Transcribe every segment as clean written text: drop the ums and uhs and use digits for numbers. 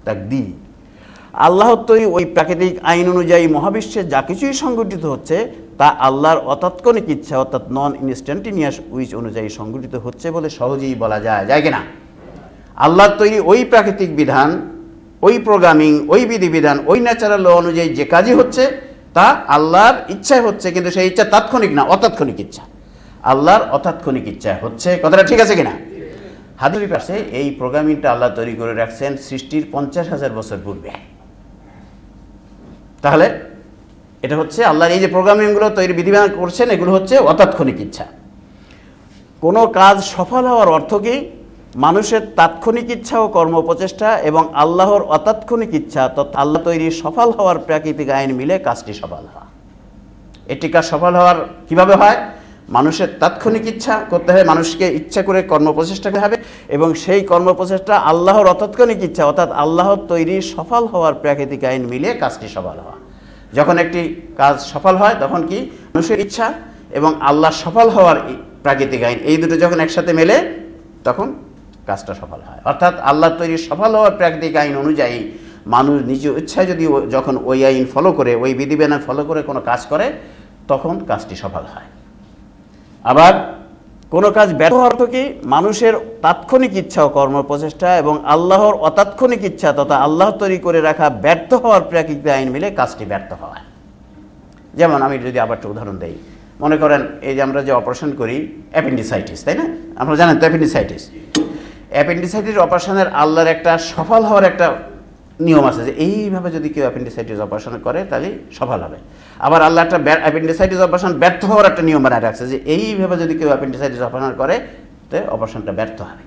তাকদীর। আল্লাহর তৈরি ওই প্রাকৃতিক আইন অনুযায়ী মহাবিশ্বে যা কিছুই সংগঠিত হচ্ছে তা আল্লাহর অতাৎক্ষণিক ইচ্ছা অর্থাৎ নন ইনস্ট্যান্টিনিয়াস উইচ অনুযায়ী সংগঠিত হচ্ছে বলে সহজেই বলা যায় কিনা? আল্লাহর তৈরি ওই প্রাকৃতিক বিধান, ওই প্রোগ্রামিং, ওই বিধিবিধান, ওই ন্যাচারাল ল অনুযায়ী যে কাজই হচ্ছে তা আল্লাহর ইচ্ছায় হচ্ছে, কিন্তু সেই ইচ্ছা তাৎক্ষণিক না, অতাৎক্ষণিক ইচ্ছা। আল্লাহর অতাৎক্ষণিক ইচ্ছা হচ্ছে। কথাটা ঠিক আছে কিনা? হাদিসের পাশে এই প্রোগ্রামিংটা আল্লাহ তৈরি করে রাখছেন সৃষ্টির 50,000 বছর পূর্বে। তাহলে এটা হচ্ছে আল্লাহর এই যে প্রোগ্রামিংগুলো তৈরি বিধিবিধান করছেন, এগুলো হচ্ছে অতাৎক্ষণিক ইচ্ছা। কোনো কাজ সফল হওয়ার অর্থ কি? মানুষের তাৎক্ষণিক ইচ্ছা ও কর্ম প্রচেষ্টা এবং আল্লাহর অতাৎক্ষণিক ইচ্ছা তথা আল্লাহ তৈরি সফল হওয়ার প্রাকৃতিক আইন মিলে কাজটি সফল হওয়া। এটি কাজ সফল হওয়ার কিভাবে হয়? মানুষের তাৎক্ষণিক ইচ্ছা করতে হবে, মানুষকে ইচ্ছা করে কর্ম প্রচেষ্টা করতে হবে, এবং সেই কর্ম প্রচেষ্টা আল্লাহর অতাৎক্ষণিক ইচ্ছা অর্থাৎ আল্লাহর তৈরি সফল হওয়ার প্রাকৃতিক আইন মিলে কাজটি সফল হওয়া। যখন একটি কাজ সফল হয় তখন কি মানুষের ইচ্ছা এবং আল্লাহ সফল হওয়ার প্রাকৃতিক আইন এই দুটো যখন একসাথে মেলে তখন কাজটা সফল হয়। অর্থাৎ আল্লাহ তৈরি সফল হওয়ার প্রাকৃতিক আইন অনুযায়ী মানুষ নিজ ইচ্ছায় যদি যখন ওই আইন ফলো করে, ওই বিধিবিধান ফলো করে কোনো কাজ করে তখন কাজটি সফল হয়। আবার কোনো কাজ ব্যর্থ হওয়ার অর্থ কি? মানুষের তাৎক্ষণিক ইচ্ছা ও কর্ম প্রচেষ্টা এবং আল্লাহর অতাৎক্ষণিক ইচ্ছা তথা আল্লাহ তৈরি করে রাখা ব্যর্থ হওয়ার প্রাকৃতিক আইন মিলে কাজটি ব্যর্থ হয়। যেমন আমি যদি আবার একটা উদাহরণ দেই, মনে করেন এই যে আমরা যে অপারেশন করি অ্যাপেন্ডিসাইটিস, তাই না? আপনারা জানেন তো অ্যাপেন্ডিসাইটিস অপারেশনের আল্লাহর একটা সফল হওয়ার একটা নিয়ম আছে যে এইভাবে যদি কেউ অ্যাপেন্ডিসাইটিস অপারেশন করে তাহলে সফল হবে। আবার আল্লাহ একটা অ্যাপেন্ডিসাইটিস অপারেশন ব্যর্থ হওয়ার একটা নিয়ম বানায় রাখছে যে এইভাবে যদি কেউ অ্যাপেন্ডিসাইটিস অপারেশন করে তো অপারেশনটা ব্যর্থ হবে।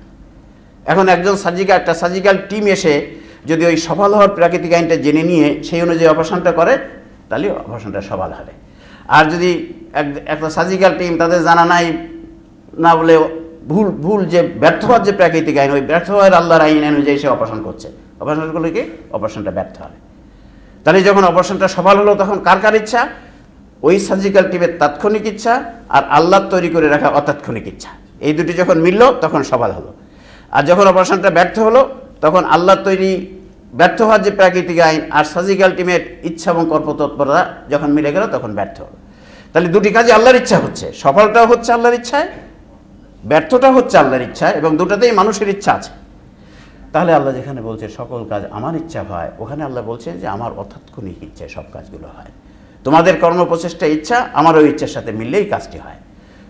এখন একজন একটা সার্জিক্যাল টিম এসে যদি ওই সফল হওয়ার প্রাকৃতিক আইনটা জেনে নিয়ে সেই অনুযায়ী অপারেশনটা করে তাহলে অপারেশনটা সফল হবে। আর যদি একটা সার্জিক্যাল টিম তাদের জানা নাই না বলে ভুল যে ব্যর্থ হওয়ার যে প্রাকৃতিক আইন, ওই ব্যর্থ হওয়ার আল্লাহর আইন অনুযায়ী সে অপারেশন করছে, অপারেশনগুলো কি অপারেশনটা ব্যর্থ হবে। তাহলে যখন অপারেশনটা সফল হলো তখন কার ইচ্ছা? ওই সার্জিক্যাল টিমের তাৎক্ষণিক ইচ্ছা আর আল্লাহ তৈরি করে রাখা অতাৎক্ষণিক ইচ্ছা, এই দুটি যখন মিলল তখন সফল হলো। আর যখন অপারেশনটা ব্যর্থ হলো তখন আল্লাহ তৈরি ব্যর্থ হওয়ার যে প্রাকৃতিক আইন আর সার্জিক্যাল টিমের ইচ্ছা এবং কর্মতৎপরতা যখন মিলে গেল তখন ব্যর্থ হলো। তাহলে দুটি কাজে আল্লাহর ইচ্ছা হচ্ছে, সফলটাও হচ্ছে আল্লাহর ইচ্ছায়, ব্যর্থটা হচ্ছে আল্লাহর ইচ্ছায়, এবং দুটাতেই মানুষের ইচ্ছা আছে। তাহলে আল্লাহ যেখানে বলছে সকল কাজ আমার ইচ্ছা হয়, ওখানে আল্লাহ বলছে যে আমার অতাৎক্ষণিক ইচ্ছায় সব কাজগুলো হয়। তোমাদের কর্ম প্রচেষ্টা ইচ্ছা আমার ওই ইচ্ছার সাথে মিললেই কাজটি হয়।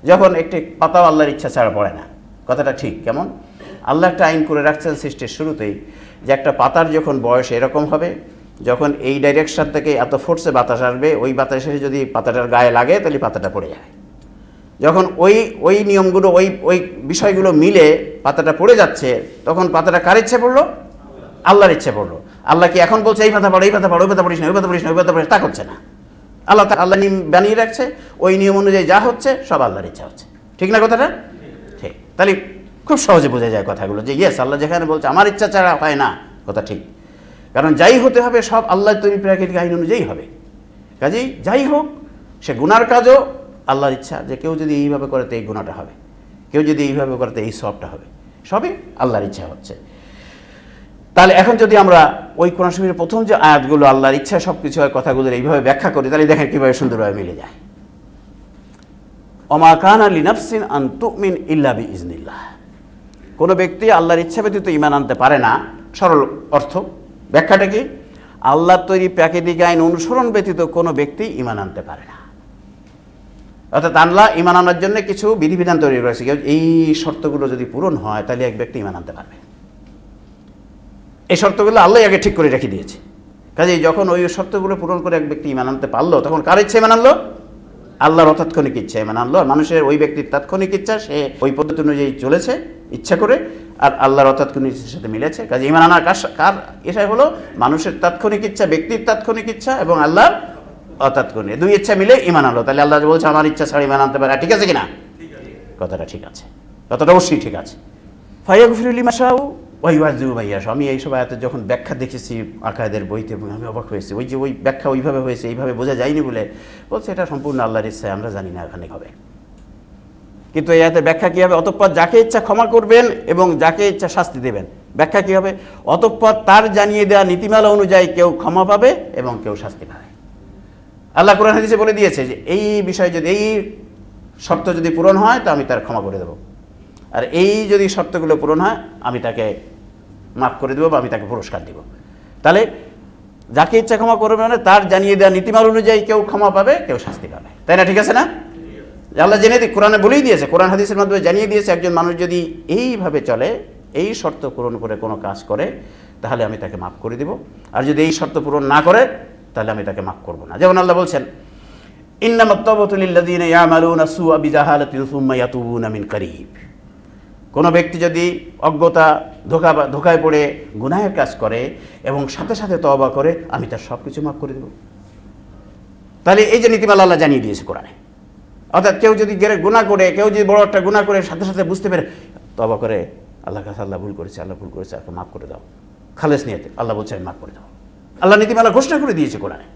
যখন একটি পাতাও আল্লাহর ইচ্ছা ছাড়া পড়ে না। কথাটা ঠিক কেমন? আল্লাহ একটা আইন করে রাখছেন সৃষ্টির শুরুতেই যে একটা পাতার যখন বয়স এরকম হবে, যখন এই ডাইরেকশন থেকে এত ফোর্সে বাতাস আসবে, ওই বাতাসে যদি পাতাটার গায়ে লাগে তাহলে পাতাটা পড়ে যায়। যখন ওই নিয়মগুলো ওই বিষয়গুলো মিলে পাতাটা পড়ে যাচ্ছে তখন পাতাটা কার ইচ্ছে পড়লো? আল্লাহর ইচ্ছে পড়লো। আল্লাহ কি এখন বলছে এই পাতা পড়ো, এই পাতা পড়ো, ওই পাতা পড়িস না, ওই পাতা পড়িস না, ওই পাতা পড়িস, তা করছে না। আল্লাহ নিয়ম বানিয়ে রাখছে, ওই নিয়ম অনুযায়ী যা হচ্ছে সব আল্লাহর ইচ্ছা হচ্ছে। ঠিক না কথাটা? ঠিক। তাহলে খুব সহজে বোঝা যায় কথাগুলো যে ইয়েস, আল্লাহ যেখানে বলছে আমার ইচ্ছা ছাড়া হয় না, কথা ঠিক। কারণ যাই হতে হবে সব আল্লাহর তৈরি প্রাকৃতিক আইন অনুযায়ী হবে। কাজেই যাই হোক, সে গুনার কাজও আল্লাহর ইচ্ছা যে কেউ যদি এইভাবে করে তো এই গুনাহটা হবে, কেউ যদি এইভাবে করে তো এই সবটা হবে, সবই আল্লাহর ইচ্ছা হচ্ছে। তাহলে এখন যদি আমরা ওই কোরআন শরীফের প্রথম যে আয়াতগুলো আল্লাহর ইচ্ছা সব কিছু হয় কথাগুলোর এইভাবে ব্যাখ্যা করি, তাহলে দেখেন কীভাবে সুন্দরভাবে মিলে যায়। ওমা কানা লিনাফসিন আন তুমিন ইল্লা বিইজনিল্লাহ। কোনো ব্যক্তি আল্লাহর ইচ্ছা ব্যতীত ঈমান আনতে পারে না। সরল অর্থ ব্যাখ্যাটা কি? আল্লাহর তৈরি প্রাকৃতিক আইন অনুসরণ ব্যতীত কোনো ব্যক্তি ঈমান আনতে পারে না। অর্থাৎ আল্লাহ ঈমান আনার জন্য কিছু বিধিবিধান তৈরি করেছে, এই শর্তগুলো যদি পূরণ হয় তাহলে এক ব্যক্তি ঈমান আনতে পারবে। এই শর্তগুলো আল্লাহ আগে ঠিক করে রেখে দিয়েছে। কাজেই যখন ওই শর্তগুলো পূরণ করে এক ব্যক্তি ঈমান আনতে পারলো তখন কার ইচ্ছে ঈমান আনলো? আল্লাহর অতাৎক্ষণিক ইচ্ছা ঈমান আনলো। আর মানুষের ওই ব্যক্তির তাৎক্ষণিক ইচ্ছা, সে ওই পদ্ধতি অনুযায়ী চলেছে ইচ্ছা করে, আর আল্লাহর অতাৎক্ষণিক ইচ্ছার সাথে মিলেছে। কাজে ঈমান আনার কার এটাই হলো মানুষের তাৎক্ষণিক ইচ্ছা, ব্যক্তির তাৎক্ষণিক ইচ্ছা এবং আল্লাহর অতাৎক্ষণিক, দুই ইচ্ছা মিলে ঈমান আনলো। তাহলে আল্লাহ বলছে আমার ইচ্ছা ছাড়া ঈমান আনতে পারে। ঠিক আছে কিনা? কথাটা ঠিক আছে, কথাটা অবশ্যই ঠিক আছে। ফায়াগফিরু লিমা শাউ ওয়া ইউআযযিবু মান ইয়াশা। আমি এইসব আয়াতের যখন ব্যাখ্যা দেখেছি আকায়েদের বইতে এবং আমি অবাক হয়েছি। ওই ব্যাখ্যা ওইভাবে হয়েছে, এইভাবে বোঝা যায়নি বলে বলছে এটা সম্পূর্ণ আল্লাহর ইচ্ছায়, আমরা জানি না এখানে হবে। কিন্তু এই আয়াতের ব্যাখ্যা কী হবে? অতঃপর যাকে ইচ্ছা ক্ষমা করবেন এবং যাকে ইচ্ছা শাস্তি দেবেন, ব্যাখ্যা কী হবে? অতঃপর তার জানিয়ে দেওয়া নীতিমালা অনুযায়ী কেউ ক্ষমা পাবে এবং কেউ শাস্তি পাবে। আল্লাহ কোরআন হাদিসে বলে দিয়েছে যে এই বিষয়ে যদি এই শর্ত যদি পূরণ হয় তো আমি তার ক্ষমা করে দেবো, আর এই যদি শর্তগুলো পূরণ হয় আমি তাকে মাফ করে দেবো বা আমি তাকে পুরস্কার দেব। তাহলে যাকে ইচ্ছা ক্ষমা করবে মানে তার জানিয়ে দেওয়া নীতিমালা অনুযায়ী কেউ ক্ষমা পাবে, কেউ শাস্তি পাবে, তাই না? ঠিক আছে না? আল্লাহ জেনে কোরআনে বলেই দিয়েছে, কোরআন হাদিসের মাধ্যমে জানিয়ে দিয়েছে একজন মানুষ যদি এইভাবে চলে, এই শর্ত পূরণ করে কোনো কাজ করে, তাহলে আমি তাকে মাফ করে দিব, আর যদি এই শর্ত পূরণ না করে তাহলে আমি তাকে মাফ করব না। যেমন আল্লাহ বলছেন, ইন্নামাত তাওবাতু লিল্লাযীনা ইয়ামালুনা সুআ বিজাহালাতিন সুম্মা ইয়াতুবুনা মিন কারীব। কোনো ব্যক্তি যদি অজ্ঞতা ধোকায় পড়ে গুনাহের কাজ করে এবং সাথে সাথে তওবা করে, আমি তার সব কিছু মাফ করে দেব। তাহলে এই যে নীতিমালা আল্লাহ জানিয়ে দিয়েছে কোরআনে, অর্থাৎ কেউ যদি গুনাহ করে, কেউ যদি বড় একটা গুনাহ করে সাথে সাথে বুঝতে পেরে তওবা করে, আল্লাহর কাছে আল্লাহ ভুল করেছে, আল্লাহ ভুল করেছে, আমাকে মাফ করে দাও, খালেস নিয়তে আল্লাহ বলছে আমি মাফ করে দাও। আল্লাহ নীতিমালা ঘোষণা করে দিয়েছে কোরআনে,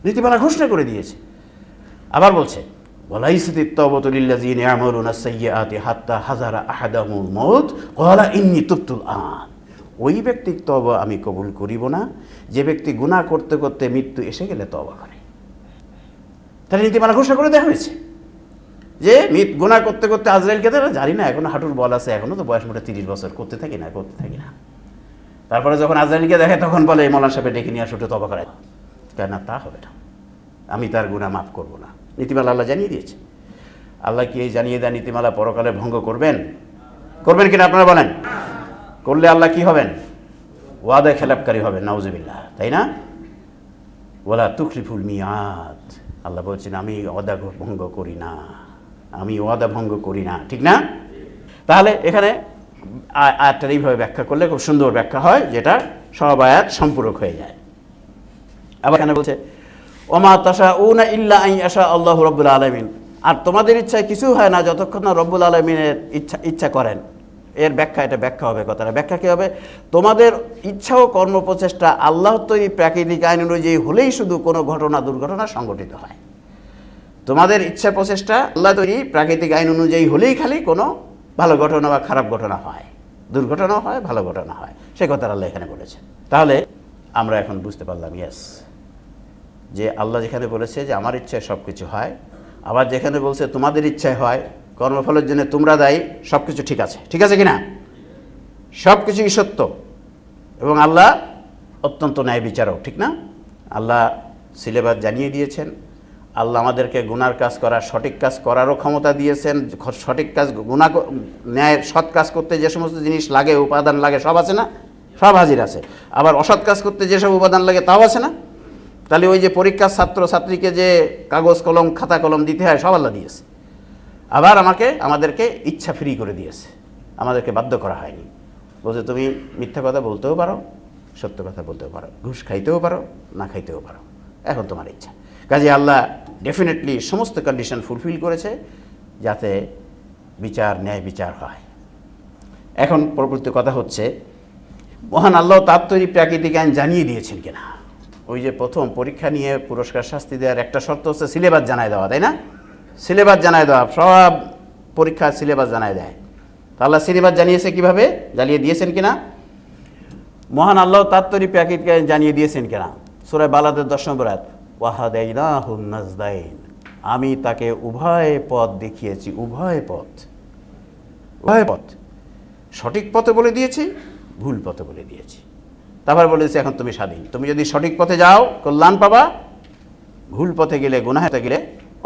নীতিমালা ঘোষণা করে দিয়েছে। আবার বলছে, ওয়ালাইসাতিত তাওবাতু লিল্লাযীনা ইয়ামালুনা সাইয়্যাতি হাত্তা হাযারা আহাদাহুমুল মাউত ক্বালা ইন্নী তুবতুল আন। ওই ব্যক্তির তওবা আমি কবুল করিব না যে ব্যক্তি গুনাহ করতে করতে মৃত্যু এসে গেলে তওবা করে। তাহলে নীতিমালা ঘোষণা করে দেওয়া হয়েছে যে গুনাহ করতে করতে আজরাইলকে তারা জানি না, এখনো হাঁটুর বল আছে, এখনো তো বয়স মোটে 30 বছর, করতে থাকি না। তারপরে যখন আজরাইলকে দেখে তখন বলে মৌলানা সাহেব ডেকে নিয়ে আসো তওবা করায়, কেন? তা হবে না, আমি তার গুনাহ মাফ করব না। নীতিমালা আল্লাহ জানিয়ে দিয়েছে। আল্লাহ কি এই জানিয়ে দেয় নীতিমালা পরকালে ভঙ্গ করবেন? করবেন কিনা আপনারা বলেন? করলে আল্লাহ কি হবেন? ওয়াদা খেলাপকারী হবেন, নাউজুবিল্লাহ, তাই না? ওয়ালা তুখলিফুল মিয়াদ। আল্লাহ বলছেন আমি ওয়াদা ভঙ্গ করি না, আমি ওয়াদা ভঙ্গ করি না, ঠিক না? তাহলে এখানে আয়াতটা এইভাবে ব্যাখ্যা করলে খুব সুন্দর ব্যাখ্যা হয়, যেটা সব আয়াত সম্পূরক হয়ে যায়। আবার এখানে বলছে ওমা তাশাউনা ইল্লা আন ইয়াশা আল্লাহু রাব্বুল আলামিন। আর তোমাদের ইচ্ছায় কিছু হয় না যতক্ষণ না রব্বুল আলামিনের ইচ্ছা করেন। এর ব্যাখ্যা, এটা ব্যাখ্যা হবে, কথাটা ব্যাখ্যা কী হবে? তোমাদের ইচ্ছা ও কর্মপ্রচেষ্টা আল্লাহর তৈরি প্রাকৃতিক আইন অনুযায়ী হলেই শুধু কোনো ঘটনা দুর্ঘটনা সংঘটিত হয়। তোমাদের ইচ্ছা প্রচেষ্টা আল্লাহ তৈরি প্রাকৃতিক আইন অনুযায়ী হলেই খালি কোনো ভালো ঘটনা বা খারাপ ঘটনা হয়, দুর্ঘটনাও হয়, ভালো ঘটনা হয়, সে কথাটা আল্লাহ এখানে বলেছেন। তাহলে আমরা এখন বুঝতে পারলাম, ইয়েস, যে আল্লাহ যেখানে বলেছে যে আমার ইচ্ছায় সব কিছু হয়, আবার যেখানে বলছে তোমাদের ইচ্ছায় হয়, কর্মফলের জন্য তোমরা দায়ী, সব কিছু ঠিক আছে। ঠিক আছে কিনা? সব কিছুই সত্য এবং আল্লাহ অত্যন্ত ন্যায় বিচারক, ঠিক না? আল্লাহ সিলেবাস জানিয়ে দিয়েছেন, আল্লাহ আমাদেরকে গুনার কাজ করার, সঠিক কাজ করারও ক্ষমতা দিয়েছেন। সঠিক কাজ, গুনাহ, ন্যায়ের সৎ কাজ করতে যে সমস্ত জিনিস লাগে, উপাদান লাগে, সব আছে না? সব হাজির আছে। আবার অসৎ কাজ করতে যেসব উপাদান লাগে তাও আছে না? তাহলে ওই যে পরীক্ষার ছাত্র ছাত্রীকে যে কাগজ কলম, খাতা কলম দিতে হয়, সব আল্লাহ দিয়েছে। আবার আমাদেরকে ইচ্ছা ফ্রি করে দিয়েছে, আমাদেরকে বাধ্য করা হয়নি। বলছে তুমি মিথ্যা কথা বলতেও পারো, সত্য কথা বলতেও পারো, ঘুষ খাইতেও পারো, না খাইতেও পারো, এখন তোমার ইচ্ছা। কাজে আল্লাহ ডেফিনেটলি সমস্ত কন্ডিশন ফুলফিল করেছে যাতে বিচার, ন্যায় বিচার হয়। এখন পরবর্তী কথা হচ্ছে, মহান আল্লাহ তার তৈরি প্রাকৃতিক আইন জানিয়ে দিয়েছেন কিনা। ওই যে প্রথম পরীক্ষা নিয়ে পুরস্কার শাস্তি দেওয়ার একটা শর্ত হচ্ছে সিলেবাস জানায় দেওয়া, তাই না? সিলেবাস জানায় দেওয়া, সব পরীক্ষার সিলেবাস জানায় দেয়। তা আল্লাহ সিলেবাস জানিয়েছে কিভাবে, জানিয়ে দিয়েছেন কিনা? মহান আল্লাহ তার তৈরি প্রাকৃতিক আইন জানিয়ে দিয়েছেন কিনা। সূরা বালাদের 10 নম্বর আয়াত, ওয়াহাদাইনাহুন নাজদাইন। আমি তাকে উভয় পথ দেখিয়েছি, উভয় পথ, উভয় পথ, সঠিক পথে বলে দিয়েছি, ভুল পথে বলে দিয়েছি। তারপর বলেছে এখন তুমি স্বাধীন, তুমি যদি সঠিক পথে যাও কল্যাণ পাবা, ভুল পথে গেলে, গুনাহেতে গেলে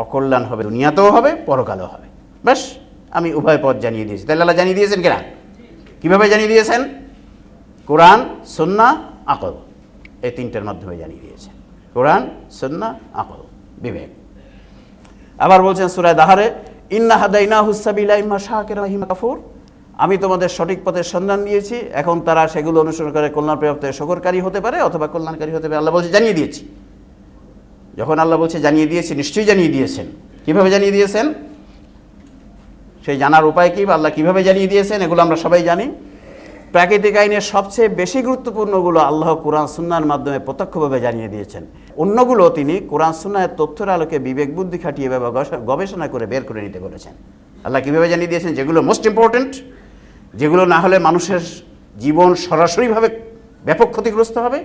অকল্যাণ হবে, দুনিয়াতেও হবে, পরকালেও হবে। ব্যাস, আমি উভয় পথ জানিয়ে দিয়েছি। তাহলে আল্লাহ জানিয়ে দিয়েছেন কিনা? কীভাবে জানিয়ে দিয়েছেন? কোরআন, সুন্নাহ, আকল, এই তিনটের মাধ্যমে জানিয়ে দিয়েছেন। কোরআন, সুন্নাহ, আকল, বিবেক। আবার বলছেন সূরা দাহারে, ইন্না হাদাইনাহুস সাবিলা ইম্মা শাকিরা ওয়া ইম্মা কাফুর। আমি তোমাদের সঠিক পথের সন্ধান দিয়েছি, এখন তারা সেগুলো অনুসরণ করে কল্যাণ প্রাপ্ত শকরকারী হতে পারে অথবা কল্যাণকারী হতে পারে। আল্লাহ বলছে জানিয়ে দিয়েছি। যখন আল্লাহ বলছে জানিয়ে দিয়েছি, নিশ্চয়ই জানিয়ে দিয়েছেন। কিভাবে জানিয়ে দিয়েছেন? সেই জানার উপায় কি, বা আল্লাহ কিভাবে জানিয়ে দিয়েছেন, এগুলো আমরা সবাই জানি। প্রাকৃতিক আইনের সবচেয়ে বেশি গুরুত্বপূর্ণগুলো আল্লাহ কোরআন সুন্নাহর মাধ্যমে প্রত্যক্ষভাবে জানিয়ে দিয়েছেন। অন্যগুলো তিনি কোরআন সুন্নাহের তথ্যের আলোকে বিবেক বুদ্ধি খাটিয়ে বা গবেষণা করে বের করে নিতে বলেছেন। আল্লাহ কীভাবে জানিয়ে দিয়েছেন? যেগুলো মোস্ট ইম্পর্টেন্ট, যেগুলো না হলে মানুষের জীবন সরাসরিভাবে ব্যাপক ক্ষতিগ্রস্ত হবে,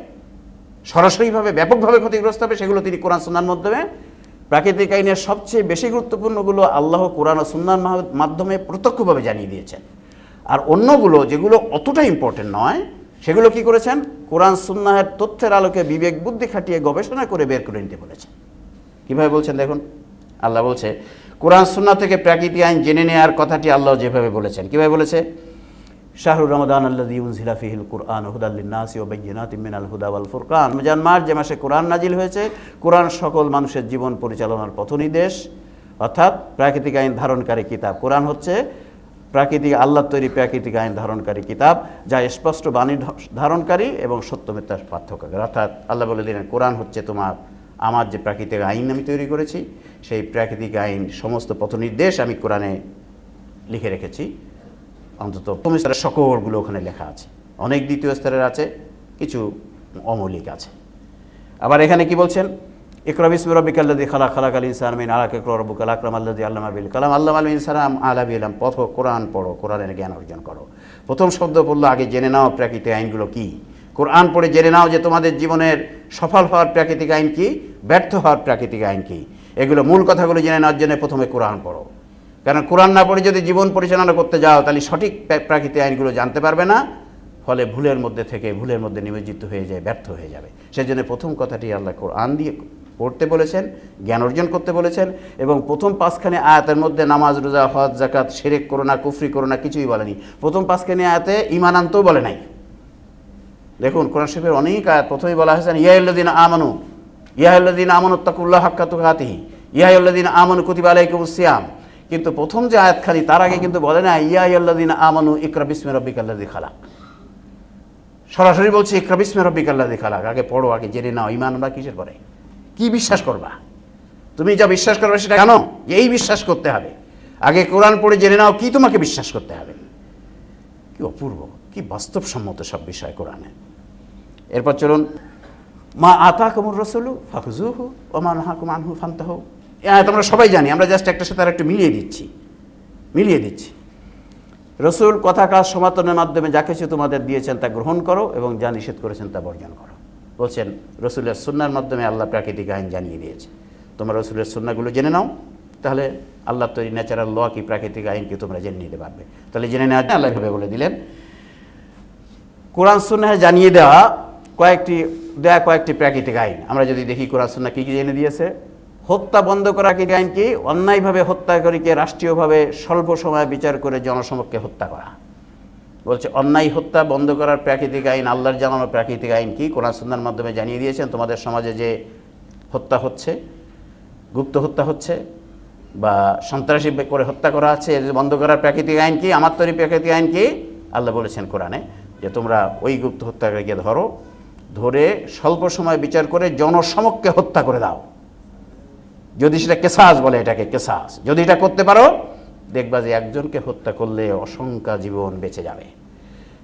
সরাসরিভাবে ব্যাপকভাবে ক্ষতিগ্রস্ত হবে, সেগুলো তিনি কোরআন সুন্নাহর মাধ্যমে, প্রাকৃতিক আইনের সবচেয়ে বেশি গুরুত্বপূর্ণগুলো আল্লাহ কোরআন ও সুন্নাহর মাধ্যমে প্রত্যক্ষভাবে জানিয়ে দিয়েছেন। আর অন্যগুলো যেগুলো অতটা ইম্পর্টেন্ট নয়, সেগুলো কি করেছেন? কোরআন সুন্নাহের তথ্যের আলোকে বিবেক বুদ্ধি খাটিয়ে গবেষণা করে বের করে নিতে বলেছেন। কীভাবে বলছেন দেখুন, আল্লাহ বলছে কোরআন সুন্নাহ থেকে প্রাকৃতিক আইন জেনে নেওয়ার কথাটি আল্লাহ যেভাবে বলেছেন। কীভাবে বলেছে? শাহরুর রমাদান আল্লাযী উনজিলা ফীহিল কুরআন হুদাল লিন-নাসি ওয়া বায়্যিনাতিম মিনাল হুদা ওয়াল ফুরকান। রমজান মাস, যে মাসে কোরআন নাজিল হয়েছে, কোরআন সকল মানুষের জীবন পরিচালনার পথনির্দেশ, অর্থাৎ প্রাকৃতিক আইন ধারণকারী কিতাব। কোরআন হচ্ছে প্রাকৃতিক আল্লাহর তৈরি প্রাকৃতিক আইন ধারণকারী কিতাব, যা স্পষ্ট বাণী ধারণকারী এবং সত্য মিথ্যার পার্থক্য। অর্থাৎ আল্লাহ বলে দিলেন কোরআন হচ্ছে আমার যে প্রাকৃতিক আইন আমি তৈরি করেছি, সেই প্রাকৃতিক আইন সমস্ত পথনির্দেশ আমি কোরআনে লিখে রেখেছি। অন্তত প্রথম স্তরের সকলগুলো ওখানে লেখা আছে, অনেক দ্বিতীয় স্তরের আছে, কিছু অমৌলিক আছে। আবার এখানে কি বলছেন? ইকরা বিসমি রাব্বিকাল্লাযী খালাক, খালাকাল ইনসানা মিন আলাক, ইকরা রাব্বুকাল আকরাম আল্লাযী আল্লামা বিল কলম, আল্লামাল ইনসানা মা বিল ইলম। পড়ো, কোরআন পড়ো, কোরআনের জ্ঞান অর্জন করো। প্রথম শব্দ বললো আগে জেনে নাও প্রাকৃতিক আইনগুলো কি। কোরআন পড়ে জেনে নাও যে তোমাদের জীবনের সফল হওয়ার প্রাকৃতিক আইন কি, ব্যর্থ হওয়ার প্রাকৃতিক আইন কি। এগুলো মূল কথাগুলো জেনে নেওয়ার জন্য প্রথমে কোরআন পড়ো। কারণ কোরআন না পড়ে যদি জীবন পরিচালনা করতে যাও, তাহলে সঠিক প্রাকৃতিক আইনগুলো জানতে পারবে না, ফলে ভুলের মধ্যে থেকে ভুলের মধ্যে নিমজ্জিত হয়ে যায়, ব্যর্থ হয়ে যাবে। সেজন্য প্রথম কথাটি আল্লাহ কোরআন দিয়ে পড়তে বলেছেন, জ্ঞান অর্জন করতে বলেছেন। এবং প্রথম 5খানি আয়াতের মধ্যে নামাজ, রোজা, হজ, যাকাত, শিরক করো না, কুফরি করো না কিছুই বলেনি। প্রথম 5খানি আয়াতে ঈমান আনতেও বলে নাই। দেখুন কোরআন শরীফের অনেক আয়াত প্রথমেই বলা হয়েছে ইয়া আইয়ুহাল্লাযীনা আমানু, ইয়া আইয়ুহাল্লাযীনা আমানুত্তাকুল্লাহা হাক্কা তুকাতিহি, ইয়া আইয়ুহাল্লাযীনা আমানু কুতিবা আলাইকুমুস সিয়াম। কিন্তু প্রথম যে আয়াতখানি তার আগে কিন্তু বলে না ইয়া আইয়ুহাল্লাযীনা আমানু ইকরা বিসমি রাব্বিকাল্লাযী খালাক। সরাসরি বলছে ইকরা বিসমি রাব্বিকাল্লাযী খালাক। আগে পড়ো, আগে জেনে নাও ঈমান আমরা কিসের পরে, কি বিশ্বাস করবা। তুমি যা বিশ্বাস করবে সেটা জানো, এই বিশ্বাস করতে হবে। আগে কোরআন পড়ে জেনে নাও কি তোমাকে বিশ্বাস করতে হবে। কি অপূর্ব, কি বাস্তবসম্মত সব বিষয় কোরআনে। এরপর চলুন, মা আতাকুমুর রাসূলু ফাখুযুহু ওয়া মা নাহাকুম আনহু ফান্তাহু। তোমরা সবাই জানি, আমরা জাস্ট একটা সাথে আর একটু মিলিয়ে দিচ্ছি। রসুল কথা কাজ সমাতনের মাধ্যমে যা কিছু তোমাদের দিয়েছেন তা গ্রহণ করো এবং যা নিষেধ করেছেন তা বর্জন করো। বলছেন রসুলের সুন্নাহর মাধ্যমে আল্লাহ প্রাকৃতিক আইন জানিয়ে দিয়েছে। তোমরা রসুলের সুন্নাহগুলো জেনে নাও, তাহলে আল্লাহ তৈরি ন্যাচারাল ল কি, প্রাকৃতিক আইনকে তোমরা জেনে নিতে পারবে। তাহলে জেনে নেওয়া আল্লাহ এভাবে বলে দিলেন। কোরআন সুন্নাহে জানিয়ে দেওয়া কয়েকটি প্রাকৃতিক আইন আমরা যদি দেখি, কোরআন সুন্নাহ কী কী জেনে দিয়েছে। হত্যা বন্ধ করা কি আইন কি? অন্যায়ভাবে হত্যাকারীকে রাষ্ট্রীয়ভাবে স্বল্প সময়ে বিচার করে জনসমক্ষে হত্যা করা। বলছে অন্যায় হত্যা বন্ধ করার প্রাকৃতিক আইন, আল্লাহর জানানো প্রাকৃতিক আইন কি, কোরআন সুন্নাহর মাধ্যমে জানিয়ে দিয়েছেন। তোমাদের সমাজে যে হত্যা হচ্ছে, গুপ্ত হত্যা হচ্ছে বা সন্ত্রাসী করে হত্যা করা আছে, বন্ধ করার প্রাকৃতিক আইন কি, আমার তৈরি প্রাকৃতিক আইন কি? আল্লাহ বলেছেন কোরআনে যে তোমরা ওই গুপ্ত হত্যাকারীকে ধরে স্বল্প সময় বিচার করে জনসমক্ষে হত্যা করে দাও। যদি সেটা কেসাস বলে, এটাকে কেসাস, যদি এটা করতে পারো, দেখবা যে একজনকে হত্যা করলে অসংখ্য জীবন বেঁচে যাবে।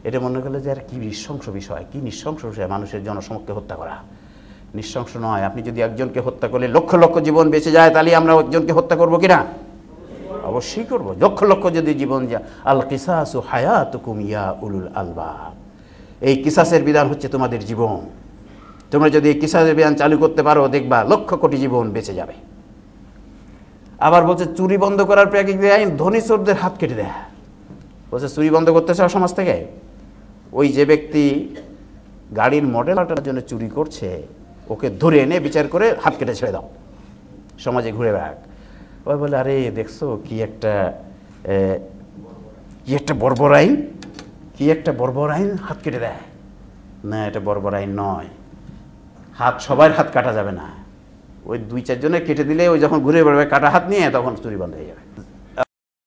এটা মনে করলে যে আর কি নৃশংস বিষয়, কি নৃশংস বিষয় মানুষের জনসমক্ষে হত্যা করা। নৃশংস নয়, আপনি যদি একজনকে হত্যা করলে লক্ষ লক্ষ জীবন বেঁচে যায়, তাহলে আমরা একজনকে হত্যা করবো কিনা? অবশ্যই করবো। লক্ষ লক্ষ যদি জীবন যায়। আল কিসাসু হায়াতুকুম ইয়া উলুল আলবাব। এই কিসাসের বিধান হচ্ছে তোমাদের জীবন। তোমরা যদি এই কিসাসের বিধান চালু করতে পারো, দেখবা লক্ষ কোটি জীবন বেঁচে যাবে। আবার বলছে চুরি বন্ধ করার প্রাকৃতিক আইন, ধনী চোরদের হাত কেটে দেয়। বলছে চুরি বন্ধ করতে চাও সমাজ থেকে, ওই যে ব্যক্তি গাড়ির মডেল আটার জন্য চুরি করছে, ওকে ধরে এনে বিচার করে হাত কেটে ছেড়ে দাও, সমাজে ঘুরে বেড়াক। ওই বলে আরে দেখছো কি একটা বর্বর আইন, বর্বর আইন, হাত কেটে দেয়। না, এটা বর্বর আইন নয়। সবার হাত কাটা যাবে না, ওই 2-4 জনের কেটে দিলে ওই যখন ঘুরে বেড়াবে কাটা হাত নিয়ে, তখন চুরি বন্ধ হয়ে যাবে।